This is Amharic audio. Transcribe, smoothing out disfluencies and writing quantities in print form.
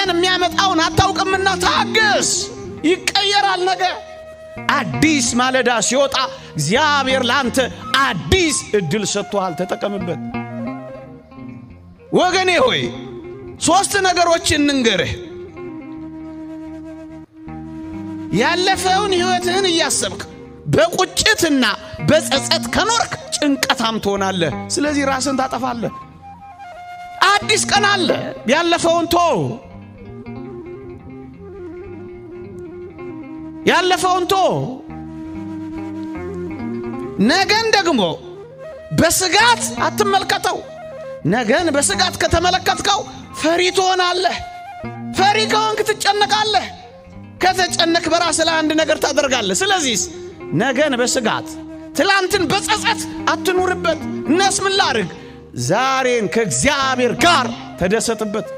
ቀን የሚያመጣውን አታውቅምና ታገስ ይቀየራል ነገ አዲስ ማለዳ ሲወጣ እግዚአብሔር ላንተ አዲስ እድል ሰጥቷል ተጠቀምበት ወገኔ ሆይ ሶስት ነገሮችን እንገርህ ያለፈውን ህይወትህን ያሰብክ በቁጭትና በጸጸት ከኖርክ ጭንቀታም ትሆናለህ ስለዚህ ራስን ታጠፋለህ አዲስ ቀን አለ ያለፈውን ነገን ደግሞ በስጋት አትመልከተው ነገን በስጋት ከተመለከትከው ፈሪ ትሆናለህ ፈሪ ከሆንክ ትጨነቃለህ ከተጨነቅ በራስ ላይ አንድ ነገር ታደርጋለህ ስለዚህ ነገን በስጋት ትላንትን በጸጸት አትኑርበት እነስ ምን ላድርግ ዛሬን ከእግዚአብሔር ጋር ተደሰትበት